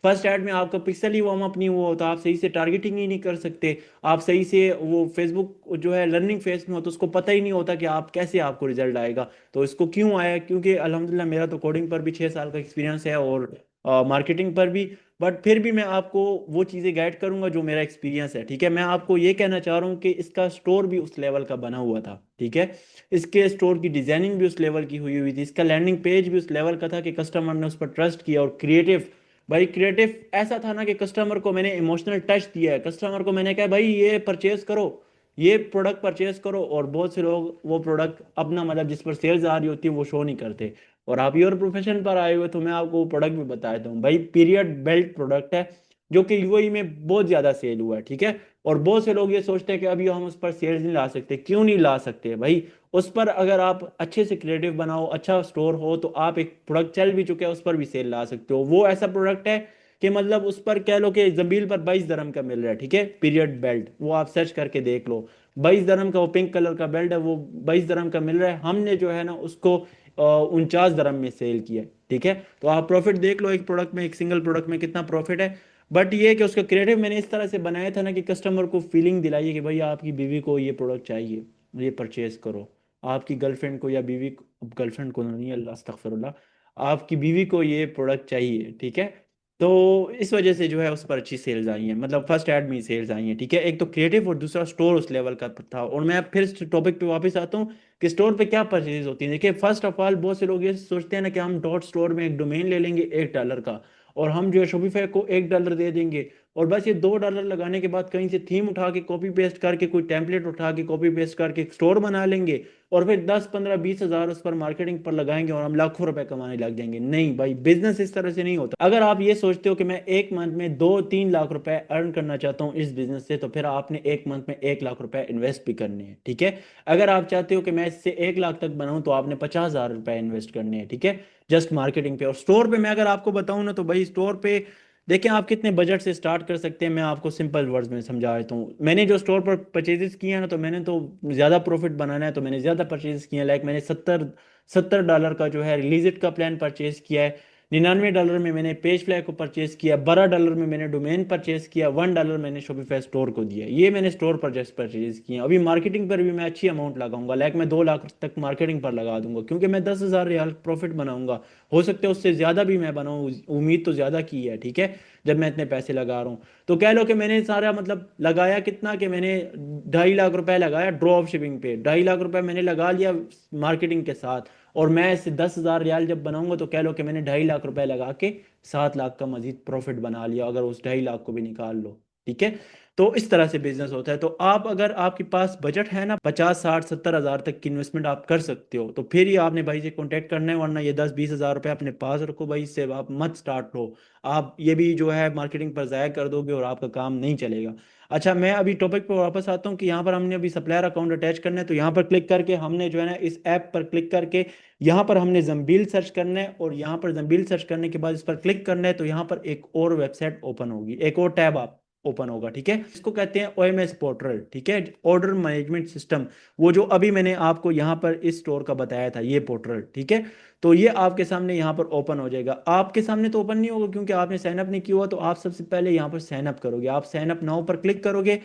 फर्स्ट ऐड में आपका पिक्सल ही वार्म अप नहीं हुआ होता, आप सही से टारगेटिंग ही नहीं कर सकते। आप सही से, वो फेसबुक जो है लर्निंग फेज में हो, तो उसको पता ही नहीं होता कि आप कैसे, आपको रिजल्ट आएगा। तो इसको क्यों आया, क्योंकि अल्हम्दुलिल्लाह मेरा तो कोडिंग पर भी 6 साल का एक्सपीरियंस है और मार्केटिंग पर भी। बट फिर भी मैं आपको वो चीज़ें गाइड करूंगा जो मेरा एक्सपीरियंस है, ठीक है। मैं आपको ये कहना चाह रहा हूँ कि इसका स्टोर भी उस लेवल का बना हुआ था, ठीक है। इसके स्टोर की डिजाइनिंग भी उस लेवल की हुई हुई थी, इसका लैंडिंग पेज भी उस लेवल का था कि कस्टमर ने उस पर ट्रस्ट किया। और क्रिएटिव, भाई क्रिएटिव ऐसा था ना कि कस्टमर को मैंने इमोशनल टच दिया है। कस्टमर को मैंने कहा भाई ये परचेज करो, ये प्रोडक्ट परचेज करो। और बहुत से लोग वो प्रोडक्ट अपना, मतलब जिस पर सेल्स आ रही होती है, वो शो नहीं करते। और आप योर प्रोफेशन पर आए हुए, तो मैं आपको वो प्रोडक्ट भी बता देता हूँ भाई। पीरियड बेल्ट प्रोडक्ट है जो कि यूएई में बहुत ज्यादा सेल हुआ है, ठीक है। और बहुत से लोग ये सोचते हैं कि अभी हम उस पर सेल्स नहीं ला सकते। क्यों नहीं ला सकते भाई, उस पर अगर आप अच्छे से क्रिएटिव बनाओ, अच्छा स्टोर हो, तो आप एक प्रोडक्ट चल भी चुके हैं उस पर भी सेल ला सकते हो। वो ऐसा प्रोडक्ट है कि मतलब उस पर कह लो कि जमील पर 22 दरम का मिल रहा है, ठीक है। पीरियड बेल्ट, वो आप सर्च करके देख लो। 22 दरम का वो पिंक कलर का बेल्ट है, वो 22 दरम का मिल रहा है। हमने जो है ना उसको 49 दरम में सेल किया है, ठीक है। तो आप प्रॉफिट देख लो, एक प्रोडक्ट में, एक सिंगल प्रोडक्ट में कितना प्रॉफिट है। बट ये है कि उसका क्रिएटिव मैंने इस तरह से बनाया था ना कि कस्टमर को फीलिंग दिलाई कि भाई आपकी बीवी को ये प्रोडक्ट चाहिए, ये परचेज करो। आपकी गर्लफ्रेंड को या बीवी को, गर्लफ्रेंड को नहीं, अल्लाह अस्तगफिरुल्लाह, आपकी बीवी को ये प्रोडक्ट चाहिए, ठीक है। तो इस वजह से जो है उस पर अच्छी सेल्स आई हैं, मतलब फर्स्ट ऐड में ही सेल्स आई हैं, ठीक है। एक तो क्रिएटिव और दूसरा स्टोर उस लेवल का था। और मैं फिर इस टॉपिक पे वापस आता हूँ कि स्टोर पे क्या परचेज होती है। देखिए फर्स्ट ऑफ ऑल बहुत से लोग ये सोचते हैं ना कि हम डॉट स्टोर में एक डोमेन ले लेंगे $1 का, और हम जो है शॉपिफाई को $1 दे देंगे, और बस ये $2 लगाने के बाद कहीं से थीम उठा के कॉपी पेस्ट करके, कोई टेम्पलेट उठा के कॉपी पेस्ट करके एक स्टोर बना लेंगे, और फिर 10 15 20 हज़ार उस पर मार्केटिंग पर लगाएंगे और हम लाखों रुपए कमाने लग जाएंगे। नहीं भाई, बिजनेस इस तरह से नहीं होता। अगर आप ये सोचते हो कि मैं एक मंथ में 2 3 लाख रुपए अर्न करना चाहता हूँ इस बिजनेस से, तो फिर आपने एक मंथ में 1 लाख रुपए इन्वेस्ट भी करने हैं, ठीक है। अगर आप चाहते हो कि मैं इससे 1 लाख तक बनाऊं, तो आपने 50 हज़ार रुपए इन्वेस्ट करने हैं, ठीक है, जस्ट मार्केटिंग पे। और स्टोर पे मैं अगर आपको बताऊं ना, तो भाई स्टोर पे देखिए आप कितने बजट से स्टार्ट कर सकते हैं। मैं आपको सिंपल वर्ड्स में समझा देता हूँ। मैंने जो स्टोर पर परचेजेस किए हैं ना, तो मैंने तो ज़्यादा प्रॉफिट बनाना है, तो मैंने ज़्यादा परचेज किए हैं। लाइक मैंने 70 70 डॉलर का जो है रिलीजिट का प्लान परचेज किया है। $99 में मैंने पेज फ्लैग को परचेज किया, $12 में मैंने डोमेन परचेज किया, $1 मैंने शॉपिफाई स्टोर को दिया। ये मैंने स्टोर पर जस्ट परचेज किए हैं। अभी मार्केटिंग पर भी मैं अच्छी अमाउंट लगाऊंगा, लाइक मैं 2 लाख तक मार्केटिंग पर लगा दूंगा, क्योंकि मैं 10 हज़ार रियाल प्रॉफिट बनाऊंगा। हो सकता है उससे ज़्यादा भी मैं बनाऊँ, उम्मीद तो ज़्यादा की है, ठीक है, जब मैं इतने पैसे लगा रहा हूँ। तो कह लो कि मैंने सारा मतलब लगाया कितना, कि मैंने 2.5 लाख रुपए लगाया ड्रॉप शिपिंग पे, 2.5 लाख रुपए मैंने लगा लिया मार्केटिंग के साथ। और मैं इससे 10 हज़ार रियाल जब बनाऊंगा, तो कह लो कि मैंने 2.5 लाख रुपए लगा के 7 लाख का मजीद प्रॉफिट बना लिया, अगर उस 2.5 लाख को भी निकाल लो, ठीक है। तो इस तरह से बिजनेस होता है। तो आप अगर आपके पास बजट है ना 50 60 70 हज़ार तक की इन्वेस्टमेंट आप कर सकते हो, तो फिर ही आपने भाई से कांटेक्ट करना है, वरना ये 10 20 हज़ार रुपए अपने पास रखो भाई, इससे आप मत स्टार्ट लो। आप ये भी जो है मार्केटिंग पर ज़ाया कर दोगे और आपका काम नहीं चलेगा। अच्छा, मैं अभी टॉपिक पर वापस आता हूँ कि यहाँ पर हमने अभी सप्लायर अकाउंट अटैच करना है। तो यहाँ पर क्लिक करके हमने जो है ना इस ऐप पर क्लिक करके यहाँ पर हमने जम्बील सर्च करना है, और यहाँ पर जम्बील सर्च करने के बाद इस पर क्लिक करना है, तो यहाँ पर एक और वेबसाइट ओपन होगी, एक और टैब आप ओपन होगा, ठीक है। इसको कहते हैं ओएमएस पोर्टल, ठीक है, ऑर्डर मैनेजमेंट सिस्टम। वो जो अभी मैंने आपको यहाँ पर इस स्टोर का बताया था, ये पोर्टल, ठीक है। तो ये आपके सामने यहाँ पर ओपन हो जाएगा। आपके सामने तो ओपन नहीं होगा क्योंकि आपने साइन अप नहीं किया हुआ। तो आप सबसे पहले यहाँ पर साइन अप करोगे, आप साइन अप नाउ पर क्लिक करोगे।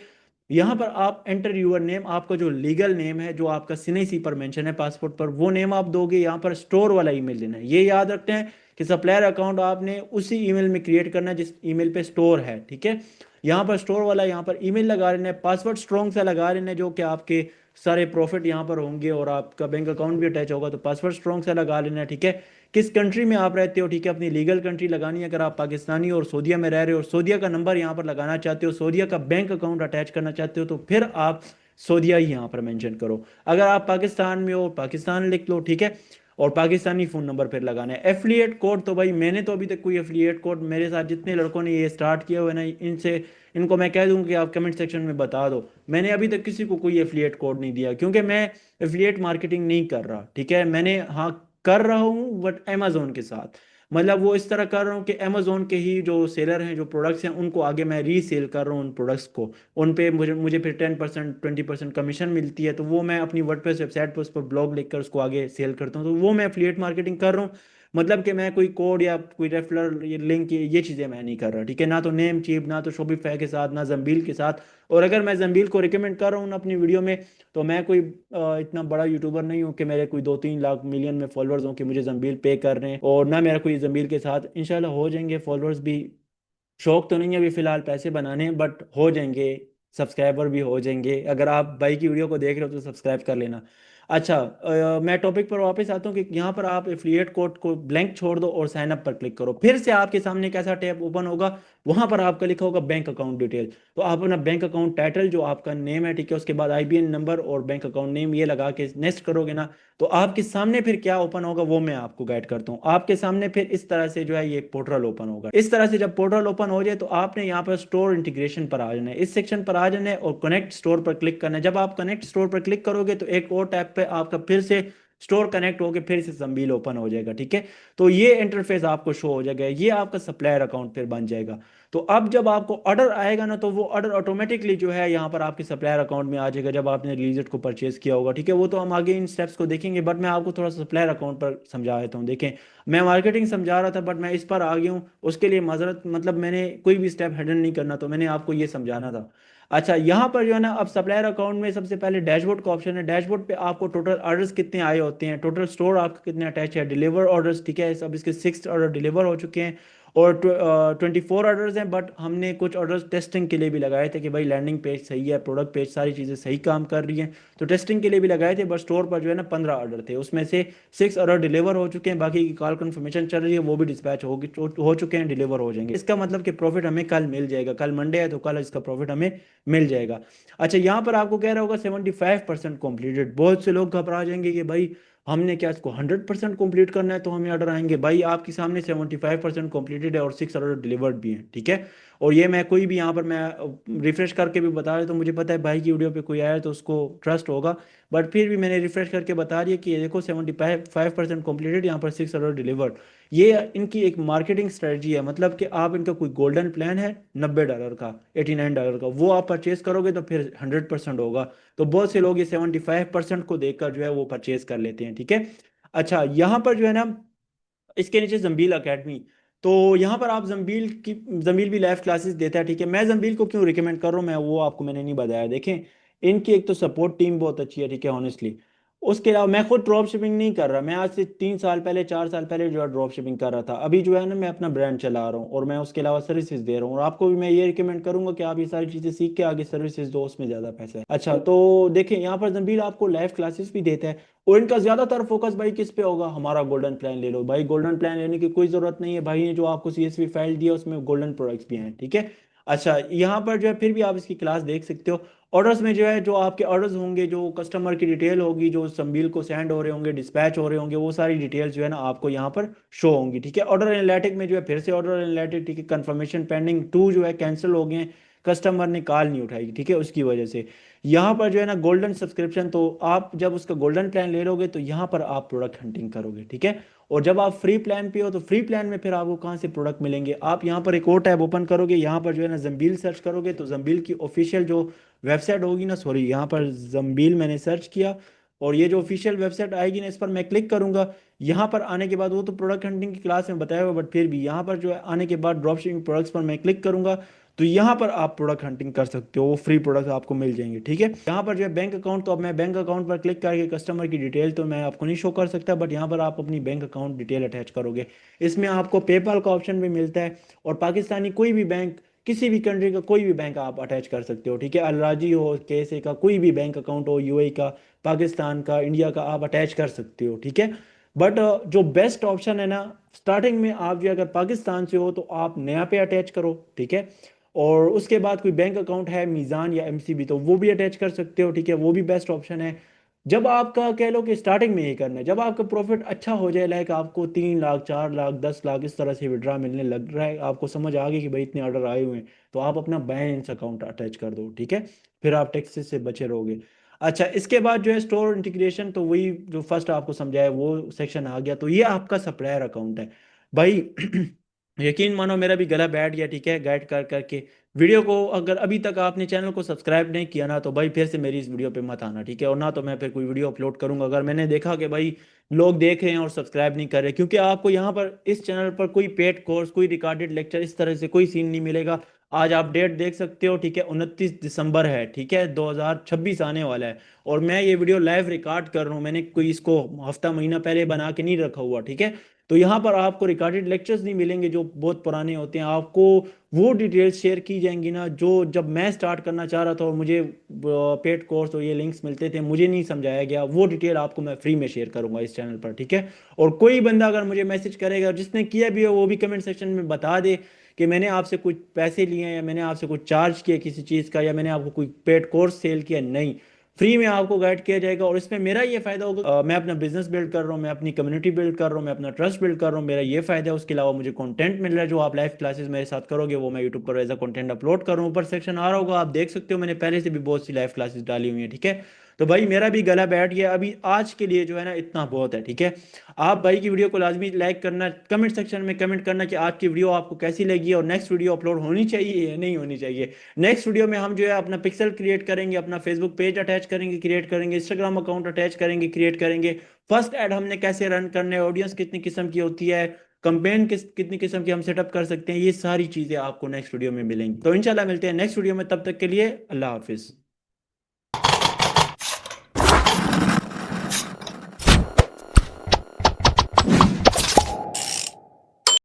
यहाँ पर आप एंटर यूर नेम, आपका जो लीगल नेम है, जो आपका सीएनआईसी पर मेंशन है पासपोर्ट पर, वो नेम आप दोगे। यहाँ पर स्टोर वाला ईमेल देना है। ये याद रखते हैं कि सप्लायर अकाउंट आपने उसी ईमेल में क्रिएट करना है जिस ईमेल पे स्टोर है, ठीक है। यहाँ पर स्टोर वाला, यहाँ पर ईमेल लगा लेना है, पासवर्ड स्ट्रॉन्ग सा लगा लेना है, जो कि आपके सारे प्रॉफिट यहाँ पर होंगे और आपका बैंक अकाउंट भी अटैच होगा, तो पासवर्ड स्ट्रॉन्ग सा लगा लेना है, ठीक है। किस कंट्री में आप रहते हो, ठीक है, अपनी लीगल कंट्री लगानी है। अगर आप पाकिस्तानी और सऊदीया में रह रहे हो और सऊदीया का नंबर यहाँ पर लगाना चाहते हो, सऊदीया का बैंक अकाउंट अटैच करना चाहते हो, तो फिर आप सऊदीया ही यहाँ पर मेंशन करो। अगर आप पाकिस्तान में हो, पाकिस्तान लिख लो, ठीक है। और पाकिस्तानी फ़ोन नंबर फिर लगाना है। एफिलिएट कोड, तो भाई मैंने तो अभी तक कोई एफिलिएट कोड, मेरे साथ जितने लड़कों ने ये स्टार्ट किया हुआ है ना, इनसे इनको मैं कह दूं कि आप कमेंट सेक्शन में बता दो। मैंने अभी तक किसी को कोई एफिलिएट कोड नहीं दिया, क्योंकि मैं एफिलिएट मार्केटिंग नहीं कर रहा, ठीक है। मैंने हाँ कर रहा हूँ बट अमेजोन के साथ, मतलब वो इस तरह कर रहा हूँ कि अमेजोन के ही जो सेलर हैं, जो प्रोडक्ट्स हैं, उनको आगे मैं रीसेल कर रहा हूँ उन प्रोडक्ट्स को। उन पे मुझे मुझे फिर 10% 20% कमीशन मिलती है, तो वो मैं अपनी वर्डप्रेस वेबसाइट पर उस पर ब्लॉग लिखकर उसको आगे सेल करता हूँ। तो वो मैं एफिलिएट मार्केटिंग कर रहा हूँ। मतलब कि मैं कोई कोड या कोई रेफरल, ये लिंक, ये चीज़ें मैं नहीं कर रहा, ठीक है। ना तो नेम चीप, ना तो शॉपिफाई के साथ, ना जंबील के साथ। और अगर मैं जंबील को रिकमेंड कर रहा हूँ ना अपनी वीडियो में, तो मैं कोई इतना बड़ा यूट्यूबर नहीं हूँ कि मेरे कोई 2 3 लाख मिलियन में फॉलोअर्स हों कि मुझे जंबील पे कर रहे हैं। और ना मेरा कोई जंबील के साथ, इंशाल्लाह हो जाएंगे फॉलोअर्स भी। शौक तो नहीं है अभी फिलहाल पैसे बनाने, बट हो जाएंगे। सब्सक्राइबर भी हो जाएंगे। अगर आप भाई की वीडियो को देख रहे हो तो सब्सक्राइब कर लेना। अच्छा, मैं टॉपिक पर वापस आता हूँ कि यहाँ पर आप एफिलिएट कोड को ब्लैंक छोड़ दो और साइन अप पर क्लिक करो। फिर से आपके सामने एक ऐसा टैब ओपन होगा, वहां पर आपका लिखा होगा बैंक अकाउंट डिटेल। तो आप अपना बैंक अकाउंट टाइटल, जो आपका नेम है, ठीक है, उसके बाद आईबीएन नंबर और बैंक अकाउंट नेम ये लगा के नेक्स्ट करोगे ना, तो आपके सामने फिर क्या ओपन होगा वो मैं आपको गाइड करता हूँ। आपके सामने फिर इस तरह से जो है ये पोर्टल ओपन होगा। इस तरह से जब पोर्टल ओपन हो जाए, तो आपने यहाँ पर स्टोर इंटीग्रेशन पर आ जाना है, इस सेक्शन पर आ जाना है और कनेक्ट स्टोर पर क्लिक करना है। जब आप कनेक्ट स्टोर पर क्लिक करोगे, तो एक और टैब पे आपका फिर से स्टोर कनेक्ट होकर फिर से जंबील ओपन हो जाएगा। ठीक है, तो ये इंटरफेस आपको शो हो जाएगा, ये आपका सप्लायर अकाउंट फिर बन जाएगा। तो अब जब आपको ऑर्डर आएगा ना, तो वो ऑर्डर ऑटोमेटिकली जो है यहाँ पर आपके सप्लायर अकाउंट में आ जाएगा जब आपने रिलीजेट को परचेज किया होगा। ठीक है, वो तो हम आगे इन स्टेप्स को देखेंगे, बट मैं आपको थोड़ा सा सप्लायर अकाउंट पर समझा देता हूँ। देखें, मैं मार्केटिंग समझा रहा था बट मैं इस पर आ गया हूँ, उसके लिए माजरत, मतलब मैंने कोई भी स्टेप हैंडल नहीं करना, तो मैंने आपको ये समझाना था। अच्छा, यहाँ पर जो है ना, अब सप्लायर अकाउंट में सबसे पहले डैशबोर्ड का ऑप्शन है। डैशबोर्ड पे आपको टोटल ऑर्डर्स कितने आए होते हैं, टोटल स्टोर आपका कितने अटैच है, डिलीवर ऑर्डर्स। ठीक है, सब इसके 6 ऑर्डर डिलीवर हो चुके हैं और 24 ऑर्डर्स हैं, बट हमने कुछ ऑर्डर्स टेस्टिंग के लिए भी लगाए थे कि भाई लैंडिंग पेज सही है, प्रोडक्ट पेज सारी चीज़ें सही काम कर रही हैं, तो टेस्टिंग के लिए भी लगाए थे। बट स्टोर पर जो है ना 15 ऑर्डर थे, उसमें से 6 ऑर्डर डिलीवर हो चुके हैं, बाकी की कॉल कंफर्मेशन चल रही है, वो भी डिस्पैच हो चुके हैं, डिलीवर हो जाएंगे। इसका मतलब कि प्रॉफिट हमें कल मिल जाएगा, कल मंडे है तो कल इसका प्रॉफिट हमें मिल जाएगा। अच्छा, यहाँ पर आपको कह रहा होगा 75% कंप्लीटेड। बहुत से लोग घबरा जाएंगे कि भाई हमने क्या इसको 100% कंप्लीट करना है तो हमें ऑर्डर आएंगे। भाई आपके सामने 75% कंप्लीटेड है और 6 ऑर्डर डिलीवर्ड भी हैं। ठीक है, और ये मैं कोई भी यहाँ पर मैं रिफ्रेश करके भी बता रहा, तो मुझे पता है भाई की वीडियो पे कोई आया तो उसको ट्रस्ट होगा, बट फिर भी मैंने रिफ्रेश करके बता दिया कि ये देखो 75% कंप्लीटेड, यहाँ पर 6 ऑर्डर डिलीवर्ड। ये इनकी एक मार्केटिंग स्ट्रेटजी है, मतलब कि आप इनका कोई गोल्डन प्लान है $90 का, $89 का, वो आप परचेज करोगे तो फिर 100% होगा। तो बहुत से लोग ये 75% को देखकर जो है वो परचेज कर लेते हैं। ठीक है, अच्छा यहाँ पर जो है ना, इसके नीचे जंबील एकेडमी, तो यहाँ पर आप जंबील भी लाइव क्लासेस देता है। ठीक है, मैं जंबील को क्यों रिकमेंड कर रहा हूँ, मैं वो आपको मैंने नहीं बताया। देखें, इनकी एक तो सपोर्ट टीम बहुत अच्छी है। ठीक है, ऑनेस्टली, उसके अलावा मैं खुद ड्रॉप शिपिंग नहीं कर रहा, मैं आज से 3 साल पहले 4 साल पहले जो है ड्रॉप शिपिंग कर रहा था। अभी जो है ना मैं अपना ब्रांड चला रहा हूँ और मैं उसके अलावा सर्विसेज दे रहा हूँ, और आपको भी मैं ये रिकमेंड करूंगा कि आप ये सारी चीज़ें सीख के आगे सर्विसेज दो, उसमें ज़्यादा पैसा है। अच्छा, तो देखें यहाँ पर जंबील आपको लाइव क्लासेस भी देता है, और इनका ज्यादातर फोकस भाई किस पे होगा, हमारा गोल्डन प्लान ले लो भाई। गोल्डन प्लान लेने की कोई जरूरत नहीं है भाई, ने जो आपको सीएसवी फाइल दिया उसमें गोल्डन प्रोडक्ट्स भी हैं। ठीक है, अच्छा यहाँ पर जो है फिर भी आप इसकी क्लास देख सकते हो। ऑर्डर्स में जो है, जो आपके ऑर्डर्स होंगे, जो कस्टमर की डिटेल होगी, जो संबील को सेंड हो रहे होंगे, डिस्पैच हो रहे होंगे, वो सारी डिटेल्स जो है ना आपको यहाँ पर शो होंगी। ठीक है, ऑर्डर एनालिटिक में जो है फिर से ऑर्डर एनालिटिक, ठीक है, कंफर्मेशन पेंडिंग 2 जो है कैंसिल हो गए हैं, कस्टमर ने कॉल नहीं उठाई। ठीक है, उसकी वजह से यहाँ पर जो है ना गोल्डन सब्सक्रिप्शन, तो आप जब उसका गोल्डन प्लान ले लोगे तो यहाँ पर आप प्रोडक्ट हंटिंग करोगे। ठीक है, और जब आप फ्री प्लान पे हो तो फ्री प्लान में फिर आपको कहाँ से प्रोडक्ट मिलेंगे, आप यहाँ पर एक और टैब ओपन करोगे, यहाँ पर जो है ना जंबील सर्च करोगे, तो जंबील की ऑफिशियल जो वेबसाइट होगी ना, सॉरी यहाँ पर जंबील मैंने सर्च किया, और ये जो ऑफिशियल वेबसाइट आएगी ना, इस पर मैं क्लिक करूंगा। यहाँ पर आने के बाद, वो तो प्रोडक्ट हंटिंग की क्लास में बताया हुआ, बट फिर भी यहाँ पर जो है आने के बाद ड्रॉप शिपिंग प्रोडक्ट्स पर मैं क्लिक करूंगा, तो यहाँ पर आप प्रोडक्ट हंटिंग कर सकते हो, वो फ्री प्रोडक्ट आपको मिल जाएंगे। ठीक है, यहाँ पर जो है बैंक अकाउंट, तो अब मैं बैंक अकाउंट पर क्लिक करके कस्टमर की डिटेल तो मैं आपको नहीं शो कर सकता, बट यहाँ पर आप अपनी बैंक अकाउंट डिटेल अटैच करोगे। इसमें आपको पेपाल का ऑप्शन भी मिलता है, और पाकिस्तानी कोई भी बैंक, किसी भी कंट्री का कोई भी बैंक आप अटैच कर सकते हो। ठीक है, अलराजी हो, केएसए का कोई भी बैंक अकाउंट हो, यूएई का, पाकिस्तान का, इंडिया का, आप अटैच कर सकते हो। ठीक है, बट जो बेस्ट ऑप्शन है ना, स्टार्टिंग में आप जो अगर पाकिस्तान से हो तो आप नया पे अटैच करो। ठीक है, और उसके बाद कोई बैंक अकाउंट है मीज़ान या एमसीबी, तो वो भी अटैच कर सकते हो। ठीक है, वो भी बेस्ट ऑप्शन है। जब आपका कह लो कि स्टार्टिंग में ही करना है, जब आपका प्रॉफिट अच्छा हो जाए, लाइक आपको 3 लाख, 4 लाख, 10 लाख इस तरह से विड्रा मिलने लग रहा है, आपको समझ आ गई कि भाई इतने ऑर्डर आए हुए हैं, तो आप अपना बैलेंस अकाउंट अटैच कर दो। ठीक है, फिर आप टैक्सेस से बचे रहोगे। अच्छा, इसके बाद जो है स्टोर इंटीग्रेशन, तो वही जो फर्स्ट आपको समझाया वो सेक्शन आ गया, तो ये आपका सप्लायर अकाउंट है भाई। यकीन मानो मेरा भी गला बैठ गया। ठीक है, गाइड कर करके वीडियो को, अगर अभी तक आपने चैनल को सब्सक्राइब नहीं किया ना, तो भाई फिर से मेरी इस वीडियो पे मत आना। ठीक है, और ना तो मैं फिर कोई वीडियो अपलोड करूंगा अगर मैंने देखा कि भाई लोग देख रहे हैं और सब्सक्राइब नहीं कर रहे, क्योंकि आपको यहाँ पर इस चैनल पर कोई पेड कोर्स, कोई रिकॉर्डेड लेक्चर, इस तरह से कोई सीन नहीं मिलेगा। आज आप डेट देख सकते हो। ठीक है, 29 दिसंबर है। ठीक है, 2026 आने वाला है, और मैं ये वीडियो लाइव रिकॉर्ड कर रहा हूँ, मैंने कोई इसको हफ्ता महीना पहले बना के नहीं रखा हुआ। ठीक है, तो यहाँ पर आपको रिकॉर्डेड लेक्चर्स नहीं मिलेंगे जो बहुत पुराने होते हैं, आपको वो डिटेल्स शेयर की जाएंगी ना, जो जब मैं स्टार्ट करना चाह रहा था और मुझे पेड कोर्स और ये लिंक्स मिलते थे, मुझे नहीं समझाया गया, वो डिटेल आपको मैं फ्री में शेयर करूंगा इस चैनल पर। ठीक है, और कोई बंदा अगर मुझे मैसेज करेगा, जिसने किया भी है वो भी कमेंट सेक्शन में बता दे कि मैंने आपसे कुछ पैसे लिए हैं, या मैंने आपसे कुछ चार्ज किया किसी चीज़ का, या मैंने आपको कोई पेड कोर्स सेल किया, नहीं, फ्री में आपको गाइड किया जाएगा। और इसमें मेरा ये फायदा होगा, मैं अपना बिजनेस बिल्ड कर रहा हूँ, मैं अपनी कम्युनिटी बिल्ड कर रहा हूँ, मैं अपना ट्रस्ट बिल्ड कर रहा हूँ, मेरा ये फायदा है। उसके अलावा मुझे कंटेंट मिल रहा है, जो आप लाइव क्लासेस मेरे साथ करोगे वो मैं यूट्यूब पर एज अ कंटेंट अपलोड कर रहा हूँ। ऊपर सेक्शन आ रहा होगा, आप देख सकते हो, मैंने पहले से भी बहुत सी लाइव क्लासेस डाली हुई है। ठीक है, तो भाई मेरा भी गला बैठ गया अभी, आज के लिए जो है ना इतना बहुत है, ठीक है। आप भाई की वीडियो को लाजमी लाइक करना, कमेंट सेक्शन में कमेंट करना कि आज की वीडियो आपको कैसी लगी और नेक्स्ट वीडियो अपलोड होनी चाहिए या नहीं होनी चाहिए। नेक्स्ट वीडियो में हम जो है अपना पिक्सल क्रिएट करेंगे, अपना फेसबुक पेज अटैच करेंगे, क्रिएट करेंगे, इंस्टाग्राम अकाउंट अटैच करेंगे, क्रिएट करेंगे, फर्स्ट ऐड हमने कैसे रन करने, ऑडियंस कितनी किस्म की होती है, कंपेन कितनी किस्म की हम सेटअप कर सकते हैं, ये सारी चीज़ें आपको नेक्स्ट वीडियो में मिलेंगी। तो इंशाल्लाह मिलते हैं नेक्स्ट वीडियो में, तब तक के लिए अल्लाह हाफिज़।